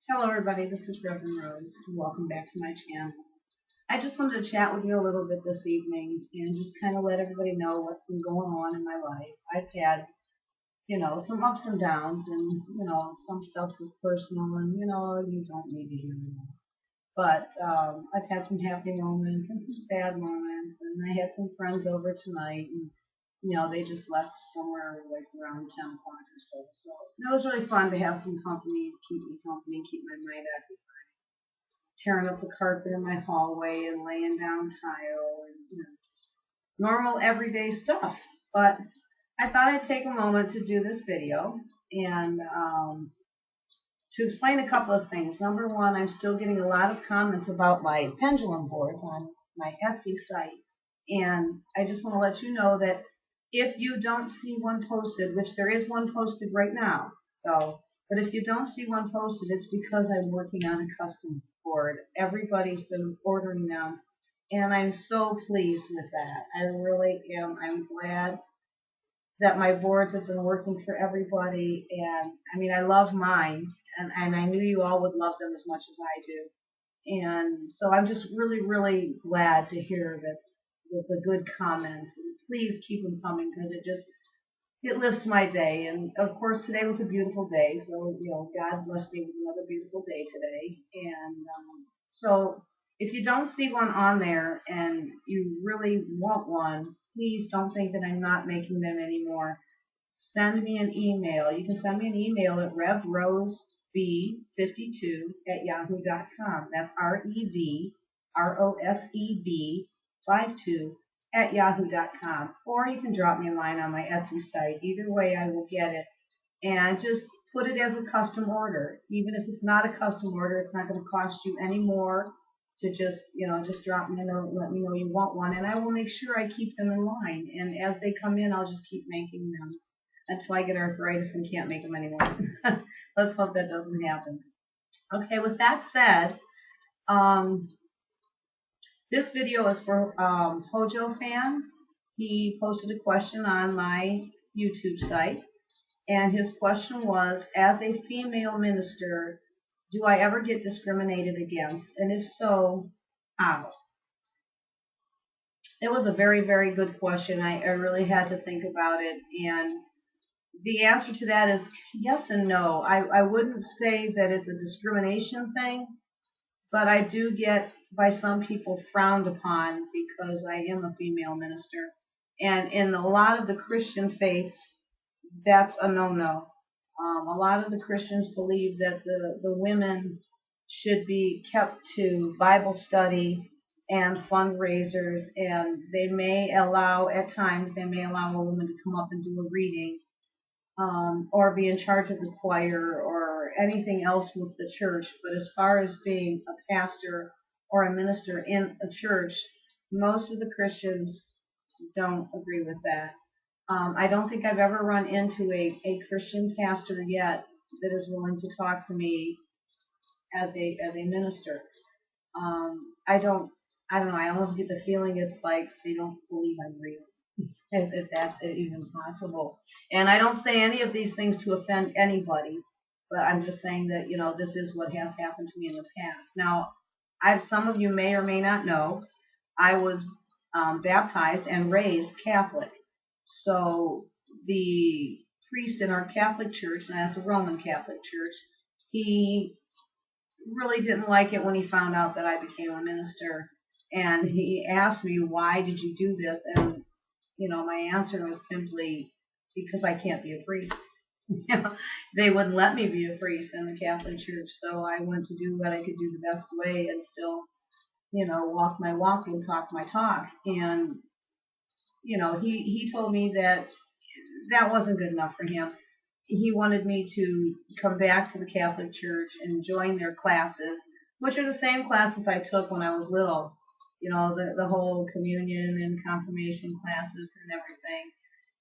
Hello everybody, this is Reverend Rose, and welcome back to my channel. I just wanted to chat with you a little bit this evening and just kind of let everybody know what's been going on in my life. I've had, some ups and downs, and, some stuff is personal, and, you don't need to hear it all. But I've had some happy moments and some sad moments, and I had some friends over tonight, and, they just left somewhere like around 10 o'clock or so. So it was really fun to have some company, keep me company, keep my mind active, tearing up the carpet in my hallway and laying down tile and just normal everyday stuff. But I thought I'd take a moment to do this video and to explain a couple of things. Number one, I'm still getting a lot of comments about my pendulum boards on my Etsy site. And I just want to let you know that if you don't see one posted, which there is one posted right now, but if you don't see one posted, it's because I'm working on a custom board. Everybody's been ordering them, and I'm so pleased with that. I really am. I'm glad that my boards have been working for everybody, and I mean, I love mine, and I knew you all would love them as much as I do. And so I'm just really, really glad to hear that with the good comments. And please keep them coming because it lifts my day. And of course, today was a beautiful day. So, God blessed me with another beautiful day today. And so if you don't see one on there and you really want one, please don't think that I'm not making them anymore. Send me an email. You can send me an email at revroseb52@yahoo.com. That's REVROSEB52@yahoo.com. Or you can drop me a line on my Etsy site. Either way, I will get it. And just put it as a custom order. Even if it's not a custom order, it's not going to cost you any more to just drop me a note and let me know you want one. And I will make sure I keep them in line. And as they come in, I'll just keep making them until I get arthritis and can't make them anymore. Let's hope that doesn't happen. Okay, with that said, this video is for Hojofan. He posted a question on my YouTube site, and his question was, as a female minister, do I ever get discriminated against? And if so, how? It was a very, very good question. I really had to think about it, and the answer to that is yes and no. I wouldn't say that it's a discrimination thing, but I do get by some people frowned upon because I am a female minister. And in a lot of the Christian faiths, that's a no-no. A lot of the Christians believe that the women should be kept to Bible study and fundraisers, and they may allow, at times, they may allow a woman to come up and do a reading, or be in charge of the choir or anything else with the church. But as far as being a pastor or a minister in a church, most of the Christians don't agree with that. I don't think I've ever run into a Christian pastor yet that is willing to talk to me as a minister. I don't know. I almost get the feeling it's like they don't believe I'm real, if that's even possible. And I don't say any of these things to offend anybody, but I'm just saying that this is what has happened to me in the past. Now, some of you may or may not know, I was baptized and raised Catholic. So the priest in our Catholic church, and that's a Roman Catholic church, he really didn't like it when he found out that I became a minister. And he asked me, why did you do this? And, my answer was simply because I can't be a priest. They wouldn't let me be a priest in the Catholic church. So I went to do what I could do the best way and still, walk my walk and talk my talk. And he told me that wasn't good enough for him. He wanted me to come back to the Catholic Church and join their classes, which are the same classes I took when I was little. The whole communion and confirmation classes and everything.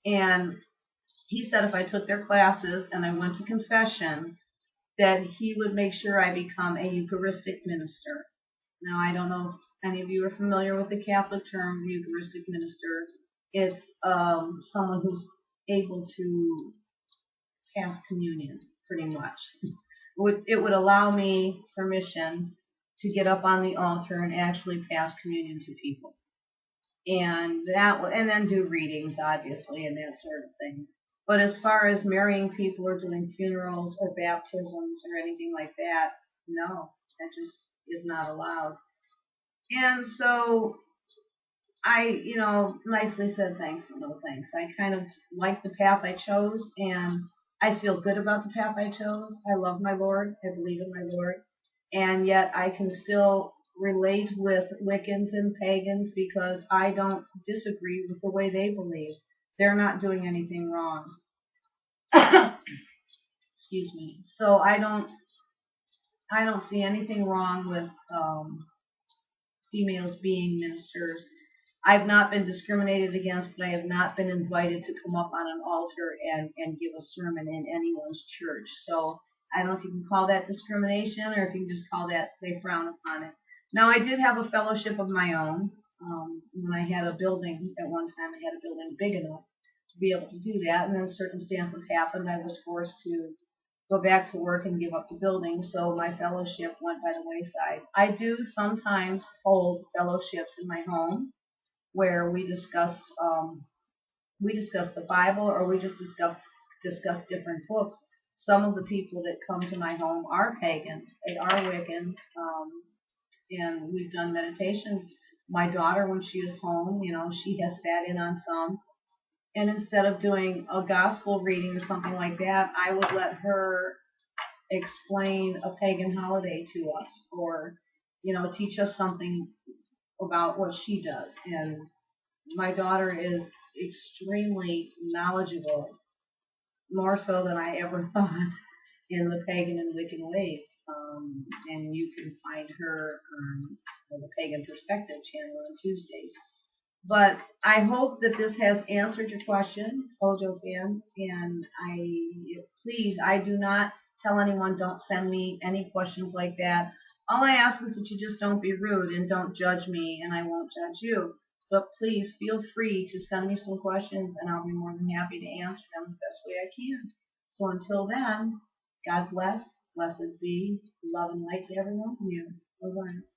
And he said if I took their classes and I went to confession, that he would make sure I become a Eucharistic minister. Now, I don't know if any of you are familiar with the Catholic term Eucharistic minister. It's someone who's able to pass communion, pretty much. It would allow me permission to get up on the altar and actually pass communion to people, and and then do readings, obviously, and that sort of thing. But as far as marrying people or doing funerals or baptisms or anything like that, no, that just is not allowed. And so nicely said thanks, but no thanks. I kind of like the path I chose, and I feel good about the path I chose. I love my Lord. I believe in my Lord. And yet I can still relate with Wiccans and pagans because I don't disagree with the way they believe. They're not doing anything wrong. Excuse me. So I don't see anything wrong with females being ministers. I've not been discriminated against, but I have not been invited to come up on an altar and give a sermon in anyone's church. So I don't know if you can call that discrimination or if you can just call that they frown upon it. Now, I did have a fellowship of my own. When I had a building, at one time I had a building big enough to be able to do that, and then circumstances happened. I was forced to go back to work and give up the building, so my fellowship went by the wayside. I do sometimes hold fellowships in my home where we discuss the Bible, or we just discuss different books. Some of the people that come to my home are pagans. They are Wiccans, and we've done meditations. My daughter, when she is home, she has sat in on some. And instead of doing a gospel reading or something like that, I would let her explain a pagan holiday to us, or teach us something about what she does. And my daughter is extremely knowledgeable, more so than I ever thought, in the pagan and Wiccan ways. And you can find her on the Pagan Perspective channel on Tuesdays. But I hope that this has answered your question, Hojofan. And please, I do not tell anyone, don't send me any questions like that. All I ask is that you just don't be rude and don't judge me, and I won't judge you. But please feel free to send me some questions, and I'll be more than happy to answer them the best way I can. So until then, God bless, blessed be, love and light to everyone from you. Bye-bye.